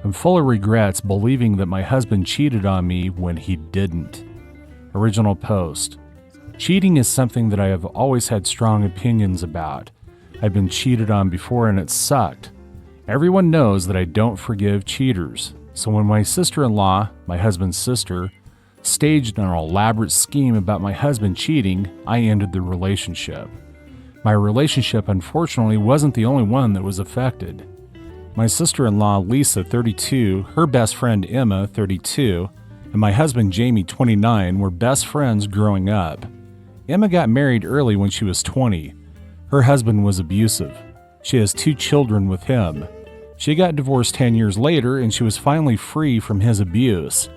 I'm full of regrets believing that my husband cheated on me when he didn't. Original post. Cheating is something that I have always had strong opinions about. I've been cheated on before and it sucked. Everyone knows that I don't forgive cheaters. So when my sister-in-law, my husband's sister, staged an elaborate scheme about my husband cheating, I ended the relationship. My relationship, unfortunately, wasn't the only one that was affected. My sister-in-law, Lisa, 32, her best friend, Emma, 32, and my husband, Jamie, 29, were best friends growing up. Emma got married early when she was 20. Her husband was abusive. She has 2 children with him. She got divorced 10 years later, and she was finally free from his abuse.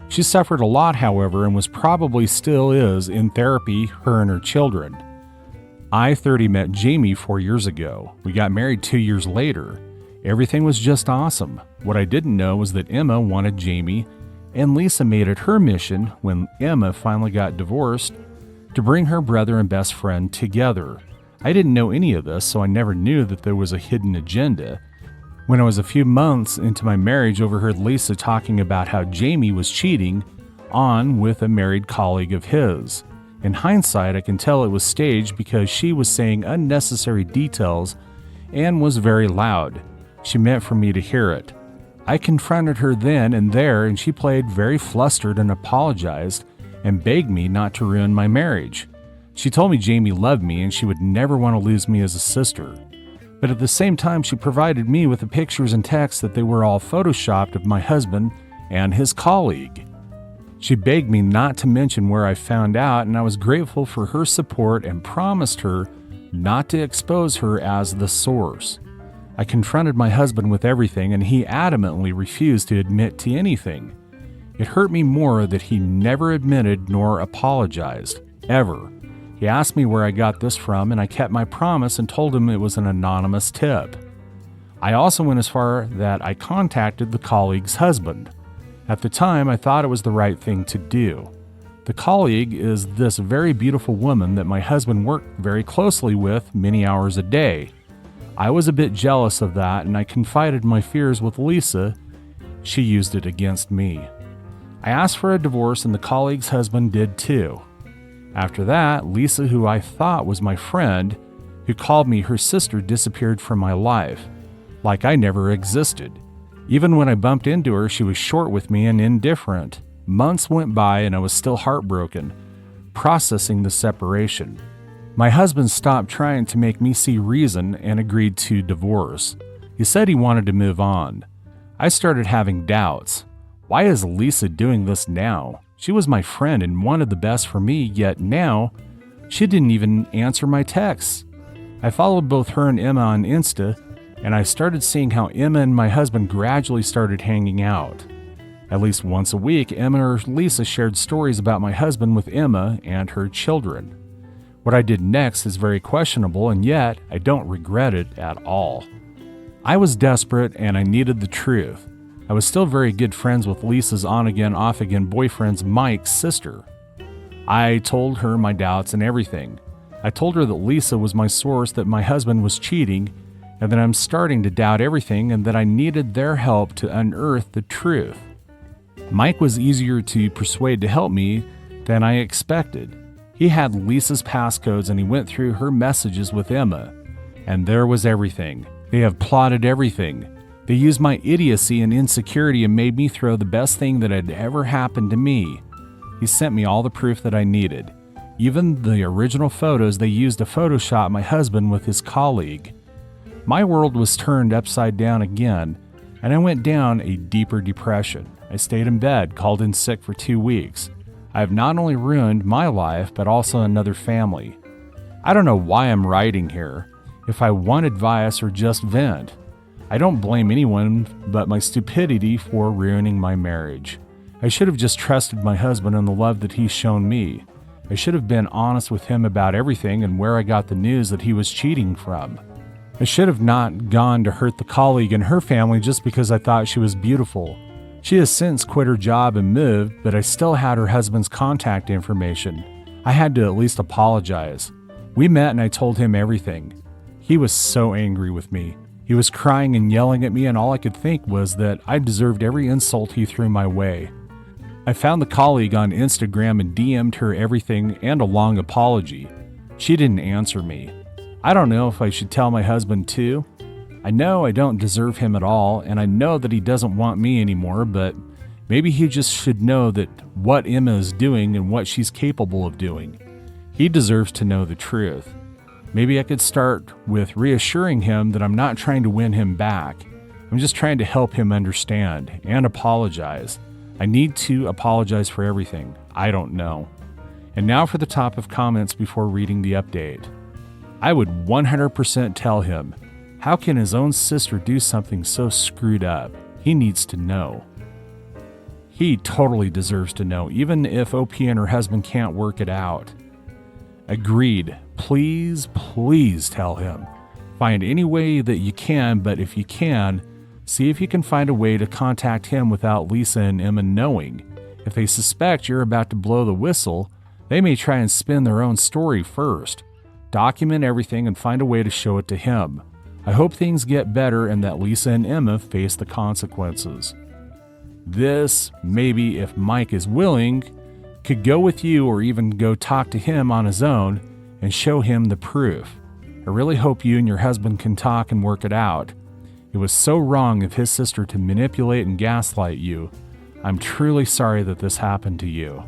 She suffered a lot, however, and was probably still is in therapy, her and her children. I, 30, met Jamie 4 years ago. We got married 2 years later. Everything was just awesome. What I didn't know was that Emma wanted Jamie, and Lisa made it her mission, when Emma finally got divorced, to bring her brother and best friend together. I didn't know any of this, so I never knew that there was a hidden agenda. When I was a few months into my marriage, overheard Lisa talking about how Jamie was cheating on with a married colleague of his. In hindsight, I can tell it was staged because she was saying unnecessary details and was very loud. She meant for me to hear it. I confronted her then and there, and she played very flustered and apologized and begged me not to ruin my marriage. She told me Jamie loved me and she would never want to lose me as a sister. But at the same time, she provided me with the pictures and texts that they were all photoshopped of my husband and his colleague. She begged me not to mention where I found out, and I was grateful for her support and promised her not to expose her as the source. I confronted my husband with everything, and he adamantly refused to admit to anything. It hurt me more that he never admitted nor apologized, ever. He asked me where I got this from, and I kept my promise and told him it was an anonymous tip. I also went as far that I contacted the colleague's husband. At the time, I thought it was the right thing to do. The colleague is this very beautiful woman that my husband worked very closely with many hours a day. I was a bit jealous of that, and I confided my fears with Lisa. She used it against me. I asked for a divorce, and the colleague's husband did too. After that, Lisa, who I thought was my friend, who called me her sister, disappeared from my life, like I never existed. Even when I bumped into her, she was short with me and indifferent. Months went by and I was still heartbroken, processing the separation. My husband stopped trying to make me see reason and agreed to divorce. He said he wanted to move on. I started having doubts. Why is Lisa doing this now? She was my friend and wanted the best for me, yet now she didn't even answer my texts. I followed both her and Emma on Insta, and I started seeing how Emma and my husband gradually started hanging out. At least once a week, Emma or Lisa shared stories about my husband with Emma and her children. What I did next is very questionable, and yet I don't regret it at all. I was desperate and I needed the truth. I was still very good friends with Lisa's on-again, off-again boyfriend's Mike's sister. I told her my doubts and everything. I told her that Lisa was my source, that my husband was cheating, and that I'm starting to doubt everything and that I needed their help to unearth the truth. Mike was easier to persuade to help me than I expected. He had Lisa's passcodes and he went through her messages with Emma. And there was everything. They have plotted everything. They used my idiocy and insecurity and made me throw the best thing that had ever happened to me. He sent me all the proof that I needed. Even the original photos they used to Photoshop my husband with his colleague. My world was turned upside down again, and I went down a deeper depression. I stayed in bed, called in sick for 2 weeks. I have not only ruined my life, but also another family. I don't know why I'm writing here, if I want advice or just vent. I don't blame anyone but my stupidity for ruining my marriage. I should have just trusted my husband and the love that he's shown me. I should have been honest with him about everything and where I got the news that he was cheating from. I should have not gone to hurt the colleague and her family just because I thought she was beautiful. She has since quit her job and moved, but I still had her husband's contact information. I had to at least apologize. We met and I told him everything. He was so angry with me. He was crying and yelling at me, and all I could think was that I deserved every insult he threw my way. I found the colleague on Instagram and DM'd her everything and a long apology. She didn't answer me. I don't know if I should tell my husband too. I know I don't deserve him at all, and I know that he doesn't want me anymore, but maybe he just should know that what Emma is doing and what she's capable of doing. He deserves to know the truth. Maybe I could start with reassuring him that I'm not trying to win him back. I'm just trying to help him understand and apologize. I need to apologize for everything. I don't know. And now for the top of comments before reading the update. I would 100% tell him, how can his own sister do something so screwed up? He needs to know. He totally deserves to know, even if OP and her husband can't work it out. Agreed. Please, please tell him. Find any way that you can, but if you can, see if you can find a way to contact him without Lisa and Emma knowing. If they suspect you're about to blow the whistle, they may try and spin their own story first. Document everything and find a way to show it to him. I hope things get better and that Lisa and Emma face the consequences. This, maybe if Mike is willing, could go with you or even go talk to him on his own and show him the proof. I really hope you and your husband can talk and work it out. It was so wrong of his sister to manipulate and gaslight you. I'm truly sorry that this happened to you.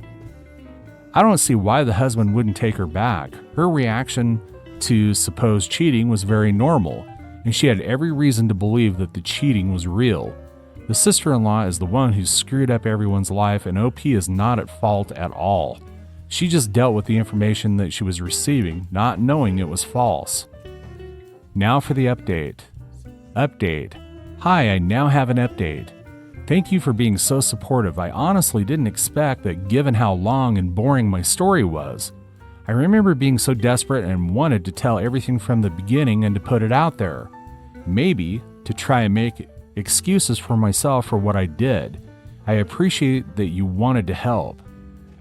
I don't see why the husband wouldn't take her back. Her reaction to supposed cheating was very normal, and she had every reason to believe that the cheating was real. The sister-in-law is the one who screwed up everyone's life, and OP is not at fault at all. She just dealt with the information that she was receiving, not knowing it was false. Now for the update. Update. Hi, I now have an update. Thank you for being so supportive. I honestly didn't expect that given how long and boring my story was. I remember being so desperate and wanted to tell everything from the beginning and to put it out there. Maybe to try and make excuses for myself for what I did. I appreciate that you wanted to help.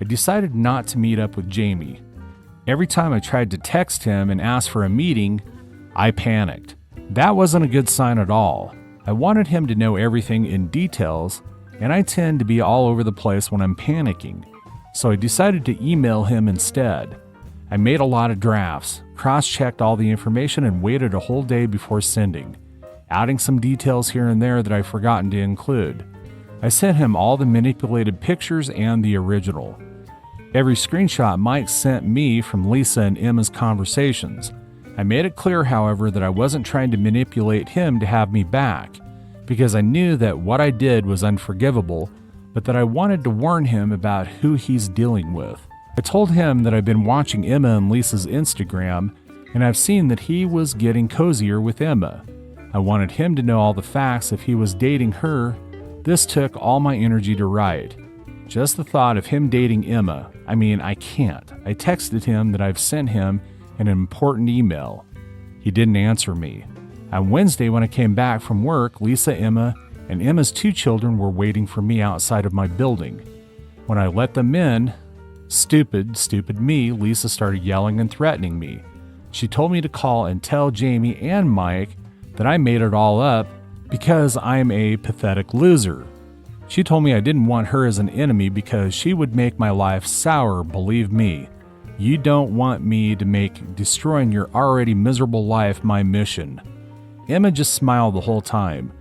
I decided not to meet up with Jamie. Every time I tried to text him and ask for a meeting, I panicked. That wasn't a good sign at all. I wanted him to know everything in details, and I tend to be all over the place when I'm panicking, so I decided to email him instead. I made a lot of drafts, cross-checked all the information, and waited a whole day before sending, adding some details here and there that I've forgotten to include. I sent him all the manipulated pictures and the original. Every screenshot Mike sent me from Lisa and Emma's conversations. I made it clear, however, that I wasn't trying to manipulate him to have me back, because I knew that what I did was unforgivable, but that I wanted to warn him about who he's dealing with. I told him that I've been watching Emma and Lisa's Instagram, and I've seen that he was getting cozier with Emma. I wanted him to know all the facts if he was dating her. This took all my energy to write. Just the thought of him dating Emma, I can't. I texted him that I've sent him an important email. He didn't answer me. On Wednesday when I came back from work, Lisa, Emma, and Emma's 2 children were waiting for me outside of my building. When I let them in, stupid me, Lisa started yelling and threatening me. She told me to call and tell Jamie and Mike that I made it all up because I'm a pathetic loser. She told me I didn't want her as an enemy because she would make my life sour, believe me. You don't want me to make destroying your already miserable life my mission. Emma just smiled the whole time.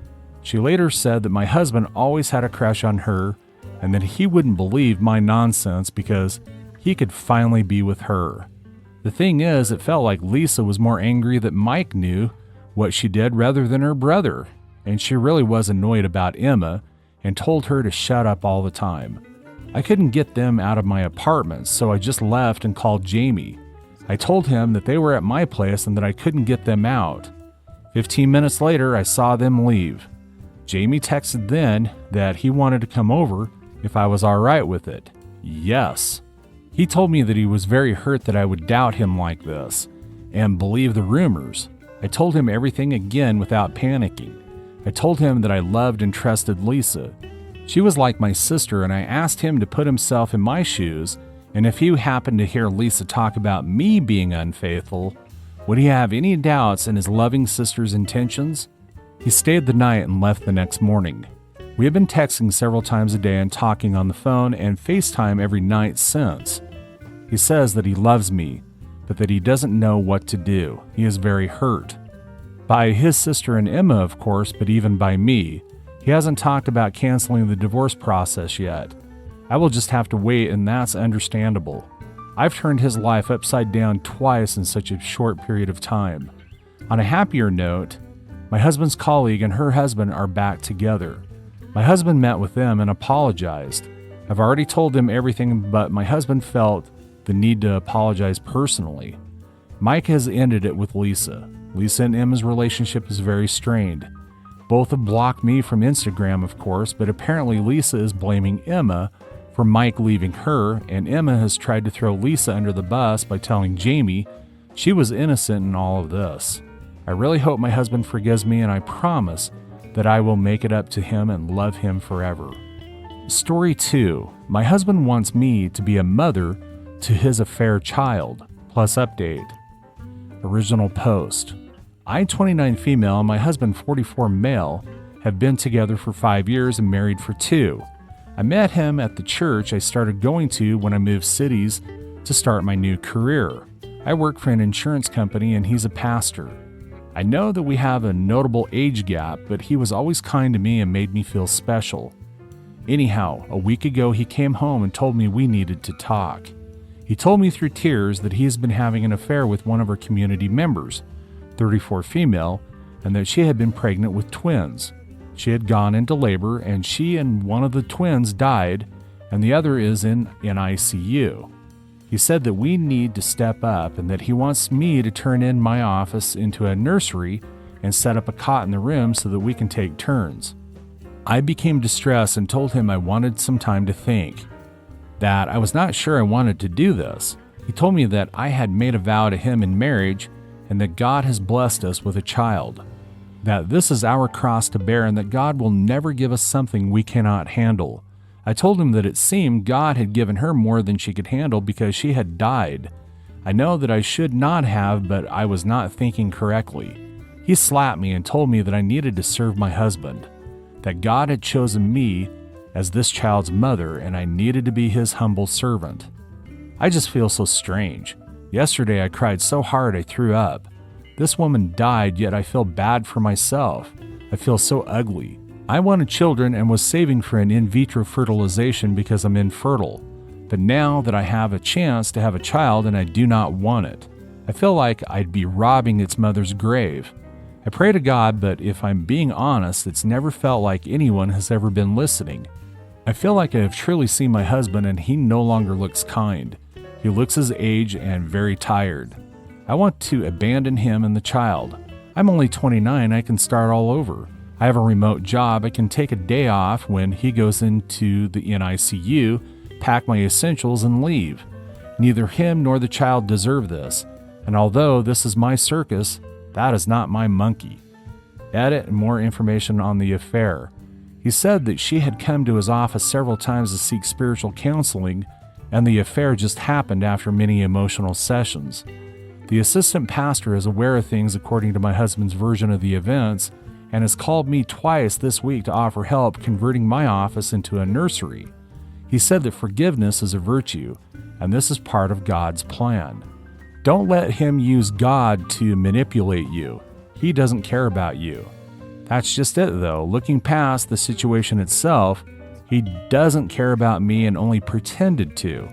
She later said that my husband always had a crush on her and that he wouldn't believe my nonsense because he could finally be with her. The thing is, it felt like Lisa was more angry that Mike knew what she did rather than her brother, and she really was annoyed about Emma and told her to shut up all the time. I couldn't get them out of my apartment, so I just left and called Jamie. I told him that they were at my place and that I couldn't get them out. 15 minutes later, I saw them leave. Jamie texted then that he wanted to come over if I was all right with it. Yes. He told me that he was very hurt that I would doubt him like this and believe the rumors. I told him everything again without panicking. I told him that I loved and trusted Lisa. She was like my sister, and I asked him to put himself in my shoes, and if he happened to hear Lisa talk about me being unfaithful, would he have any doubts in his loving sister's intentions? He stayed the night and left the next morning. We have been texting several times a day and talking on the phone and FaceTime every night since. He says that he loves me, but that he doesn't know what to do. He is very hurt. By his sister and Emma, of course, but even by me. He hasn't talked about canceling the divorce process yet. I will just have to wait, and that's understandable. I've turned his life upside down twice in such a short period of time. On a happier note, my husband's colleague and her husband are back together. My husband met with them and apologized. I've already told them everything, but my husband felt the need to apologize personally. Mike has ended it with Lisa. Lisa and Emma's relationship is very strained. Both have blocked me from Instagram, of course, but apparently Lisa is blaming Emma for Mike leaving her, and Emma has tried to throw Lisa under the bus by telling Jamie she was innocent in all of this. I really hope my husband forgives me, and I promise that I will make it up to him and love him forever. Story 2. My husband wants me to be a mother to his affair child, plus update. Original post. I, 29 female, and my husband, 44 male, have been together for 5 years and married for 2. I met him at the church I started going to when I moved cities to start my new career. I work for an insurance company and he's a pastor. I know that we have a notable age gap, but he was always kind to me and made me feel special. Anyhow, a week ago he came home and told me we needed to talk. He told me through tears that he has been having an affair with one of our community members, 34 female, and that she had been pregnant with twins. She had gone into labor and she and one of the twins died, and the other is in ICU. He said that we need to step up and that he wants me to turn in my office into a nursery and set up a cot in the room so that we can take turns. I became distressed and told him I wanted some time to think, that I was not sure I wanted to do this. He told me that I had made a vow to him in marriage and that God has blessed us with a child, that this is our cross to bear and that God will never give us something we cannot handle. I told him that it seemed God had given her more than she could handle because she had died. I know that I should not have, but I was not thinking correctly. He slapped me and told me that I needed to serve my husband, that God had chosen me as this child's mother and I needed to be his humble servant. I just feel so strange. Yesterday I cried so hard I threw up. This woman died, yet I feel bad for myself. I feel so ugly. I wanted children and was saving for an in vitro fertilization because I'm infertile. But now that I have a chance to have a child and I do not want it, I feel like I'd be robbing its mother's grave. I pray to God, but if I'm being honest, it's never felt like anyone has ever been listening. I feel like I have truly seen my husband and he no longer looks kind. He looks his age and very tired. I want to abandon him and the child. I'm only 29, I can start all over. I have a remote job, I can take a day off when he goes into the NICU, pack my essentials and leave. Neither him nor the child deserve this, and although this is my circus, that is not my monkey. Edit and more information on the affair. He said that she had come to his office several times to seek spiritual counseling, and the affair just happened after many emotional sessions. The assistant pastor is aware of things according to my husband's version of the events, and has called me twice this week to offer help converting my office into a nursery. He said that forgiveness is a virtue, and this is part of God's plan. Don't let him use God to manipulate you. He doesn't care about you. That's just it, though. Looking past the situation itself, he doesn't care about me and only pretended to.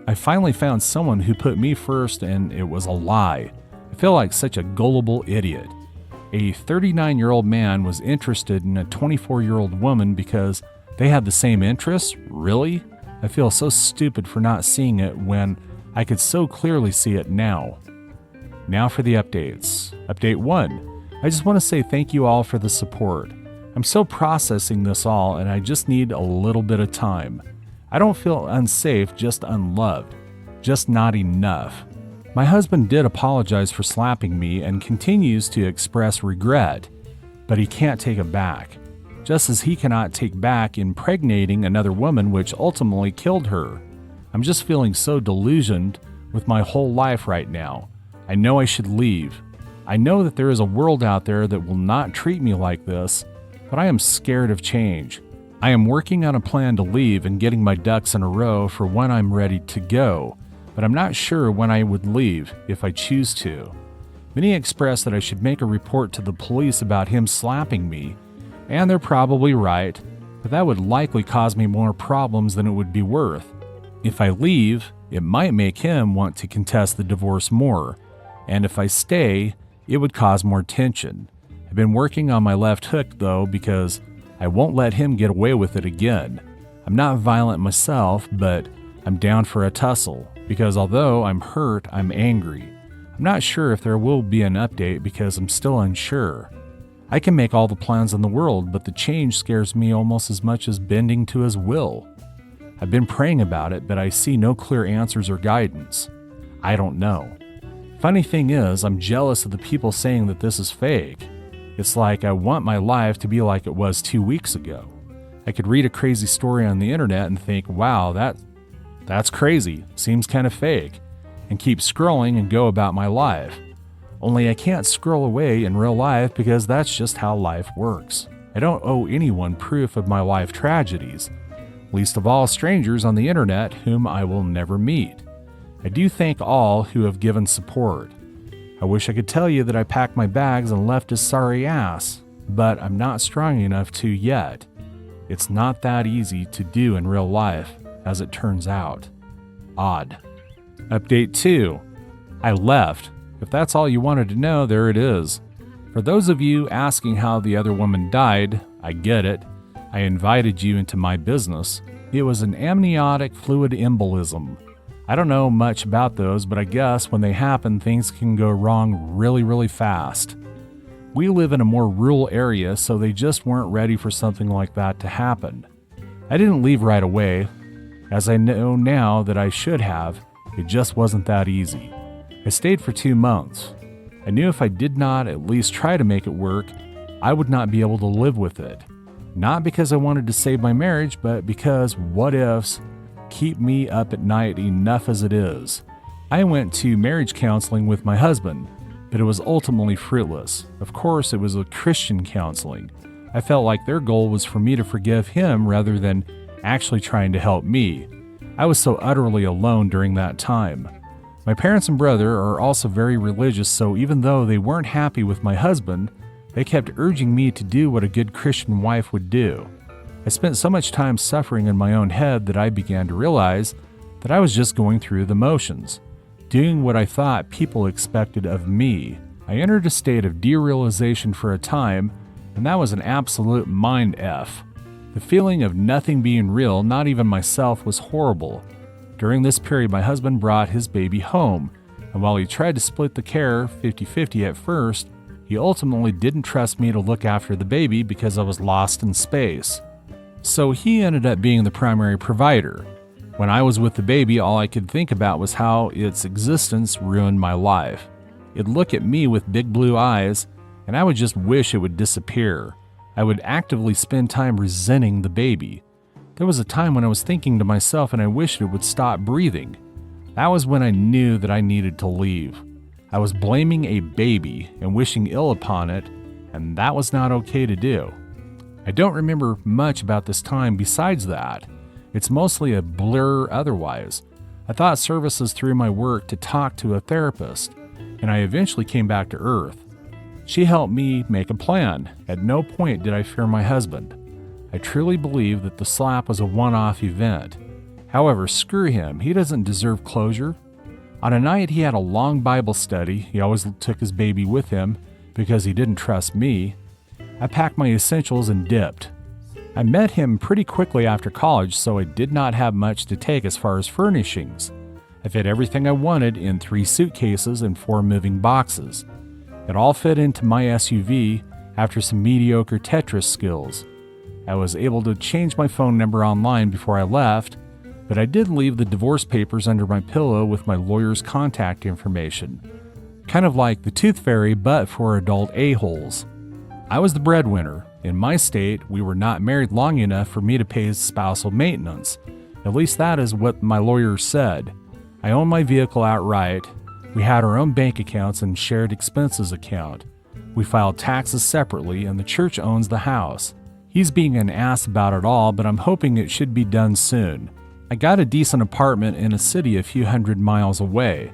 I finally found someone who put me first, and it was a lie. I feel like such a gullible idiot. A 39-year-old man was interested in a 24-year-old woman because they had the same interests? Really? I feel so stupid for not seeing it when I could so clearly see it now. Now for the updates. Update 1. I just want to say thank you all for the support. I'm still processing this all and I just need a little bit of time. I don't feel unsafe, just unloved. Just not enough. My husband did apologize for slapping me and continues to express regret, but he can't take it back, just as he cannot take back impregnating another woman which ultimately killed her. I'm just feeling so delusioned with my whole life right now. I know I should leave. I know that there is a world out there that will not treat me like this, but I am scared of change. I am working on a plan to leave and getting my ducks in a row for when I'm ready to go, but I'm not sure when I would leave if I choose to. Many express that I should make a report to the police about him slapping me, and they're probably right, but that would likely cause me more problems than it would be worth. If I leave, it might make him want to contest the divorce more, and if I stay, it would cause more tension. I've been working on my left hook though, because I won't let him get away with it again. I'm not violent myself, but I'm down for a tussle, because although I'm hurt, I'm angry. I'm not sure if there will be an update because I'm still unsure. I can make all the plans in the world, but the change scares me almost as much as bending to his will. I've been praying about it, but I see no clear answers or guidance. I don't know. Funny thing is, I'm jealous of the people saying that this is fake. It's like I want my life to be like it was 2 weeks ago. I could read a crazy story on the internet and think, wow, that's crazy, seems kind of fake, and keep scrolling and go about my life. Only I can't scroll away in real life because that's just how life works. I don't owe anyone proof of my life tragedies, least of all strangers on the internet whom I will never meet. I do thank all who have given support. I wish I could tell you that I packed my bags and left his sorry ass, but I'm not strong enough to yet. It's not that easy to do in real life, as it turns out. Odd. Update 2. I left. If that's all you wanted to know, there it is. For those of you asking how the other woman died, I get it. I invited you into my business. It was an amniotic fluid embolism. I don't know much about those, but I guess when they happen, things can go wrong really fast. We live in a more rural area, so they just weren't ready for something like that to happen. I didn't leave right away. As I know now that I should have, it just wasn't that easy. I stayed for 2 months. I knew if I did not at least try to make it work, I would not be able to live with it. Not because I wanted to save my marriage, but because what ifs keep me up at night enough as it is. I went to marriage counseling with my husband, but it was ultimately fruitless. Of course, it was a Christian counseling. I felt like their goal was for me to forgive him rather than actually trying to help me. I was so utterly alone during that time. My parents and brother are also very religious, so even though they weren't happy with my husband, they kept urging me to do what a good Christian wife would do. I spent so much time suffering in my own head that I began to realize that I was just going through the motions, doing what I thought people expected of me. I entered a state of derealization for a time, and that was an absolute mind F. The feeling of nothing being real, not even myself, was horrible. During this period, my husband brought his baby home, and while he tried to split the care 50-50 at first, he ultimately didn't trust me to look after the baby because I was lost in space. So he ended up being the primary provider. When I was with the baby, all I could think about was how its existence ruined my life. It'd look at me with big blue eyes, and I would just wish it would disappear. I would actively spend time resenting the baby. There was a time when I was thinking to myself and I wished it would stop breathing. That was when I knew that I needed to leave. I was blaming a baby and wishing ill upon it, and that was not okay to do. I don't remember much about this time besides that. It's mostly a blur otherwise. I thought services through my work to talk to a therapist, and I eventually came back to Earth. She helped me make a plan. At no point did I fear my husband. I truly believe that the slap was a one-off event. However, screw him, he doesn't deserve closure. On a night he had a long Bible study. He always took his baby with him because he didn't trust me. I packed my essentials and dipped. I met him pretty quickly after college, so I did not have much to take as far as furnishings. I fit everything I wanted in 3 suitcases and 4 moving boxes. It all fit into my SUV after some mediocre Tetris skills. I was able to change my phone number online before I left, but I did leave the divorce papers under my pillow with my lawyer's contact information. Kind of like the Tooth Fairy, but for adult a-holes. I was the breadwinner. In my state, we were not married long enough for me to pay spousal maintenance. At least that is what my lawyer said. I own my vehicle outright. We had our own bank accounts and shared expenses account. We filed taxes separately, and the church owns the house. He's being an ass about it all, but I'm hoping it should be done soon. I got a decent apartment in a city a few hundred miles away.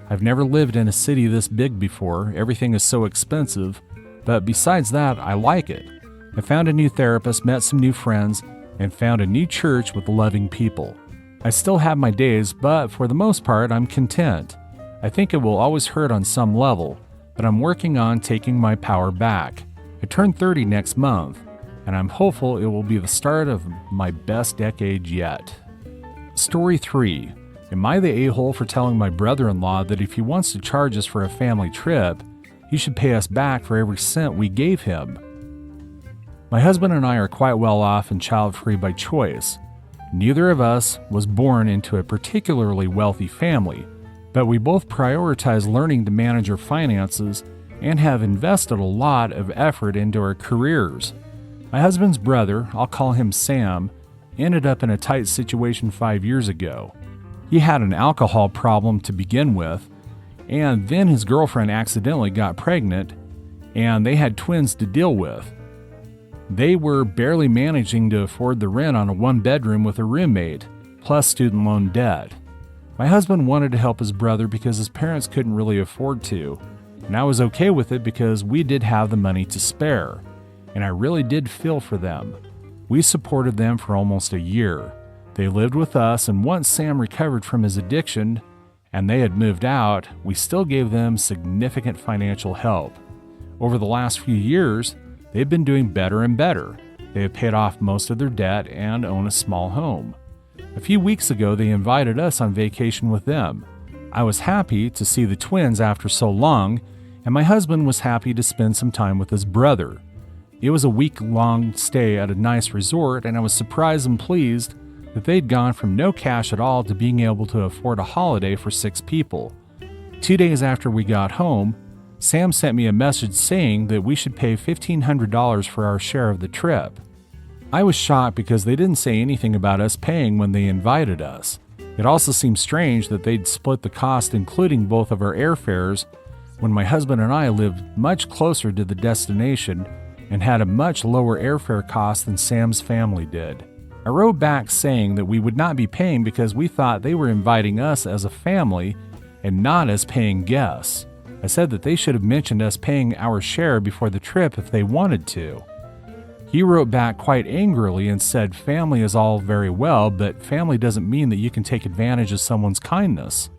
I've never lived in a city this big before. Everything is so expensive, but besides that, I like it. I found a new therapist, met some new friends, and found a new church with loving people. I still have my days, but for the most part, I'm content. I think it will always hurt on some level, but I'm working on taking my power back. I turn 30 next month, and I'm hopeful it will be the start of my best decade yet. Story 3. Am I the a-hole for telling my brother-in-law that if he wants to charge us for a family trip, he should pay us back for every cent we gave him? My husband and I are quite well off and child-free by choice. Neither of us was born into a particularly wealthy family, but we both prioritize learning to manage our finances and have invested a lot of effort into our careers. My husband's brother, I'll call him Sam, ended up in a tight situation 5 years ago. He had an alcohol problem to begin with, and then his girlfriend accidentally got pregnant, and they had twins to deal with. They were barely managing to afford the rent on a one-bedroom with a roommate, plus student loan debt. My husband wanted to help his brother because his parents couldn't really afford to, and I was okay with it because we did have the money to spare, and I really did feel for them. We supported them for almost a year. They lived with us, and once Sam recovered from his addiction and they had moved out, we still gave them significant financial help. Over the last few years, they've been doing better and better. They have paid off most of their debt and own a small home. A few weeks ago, they invited us on vacation with them. I was happy to see the twins after so long, and my husband was happy to spend some time with his brother. It was a week-long stay at a nice resort, and I was surprised and pleased that they'd gone from no cash at all to being able to afford a holiday for 6 people. 2 days after we got home, Sam sent me a message saying that we should pay $1,500 for our share of the trip. I was shocked because they didn't say anything about us paying when they invited us. It also seemed strange that they'd split the cost, including both of our airfares, when my husband and I lived much closer to the destination and had a much lower airfare cost than Sam's family did. I wrote back saying that we would not be paying because we thought they were inviting us as a family and not as paying guests. I said that they should have mentioned us paying our share before the trip if they wanted to. He wrote back quite angrily and said family is all very well, but family doesn't mean that you can take advantage of someone's kindness.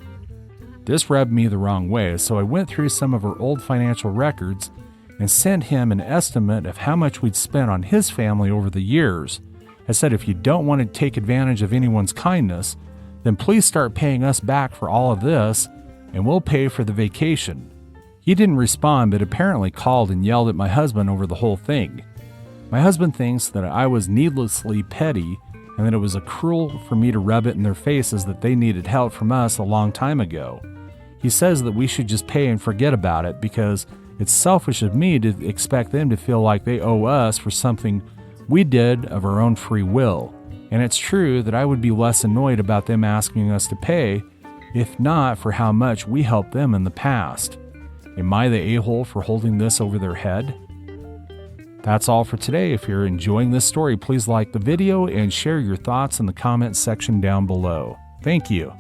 This rubbed me the wrong way, so I went through some of our old financial records and sent him an estimate of how much we'd spent on his family over the years. I said if you don't want to take advantage of anyone's kindness, then please start paying us back for all of this, and we'll pay for the vacation. He didn't respond, but apparently called and yelled at my husband over the whole thing. My husband thinks that I was needlessly petty and that it was cruel for me to rub it in their faces that they needed help from us a long time ago. He says that we should just pay and forget about it because it's selfish of me to expect them to feel like they owe us for something we did of our own free will. And it's true that I would be less annoyed about them asking us to pay, if not for how much we helped them in the past. Am I the a-hole for holding this over their head? That's all for today. If you're enjoying this story, please like the video and share your thoughts in the comments section down below. Thank you.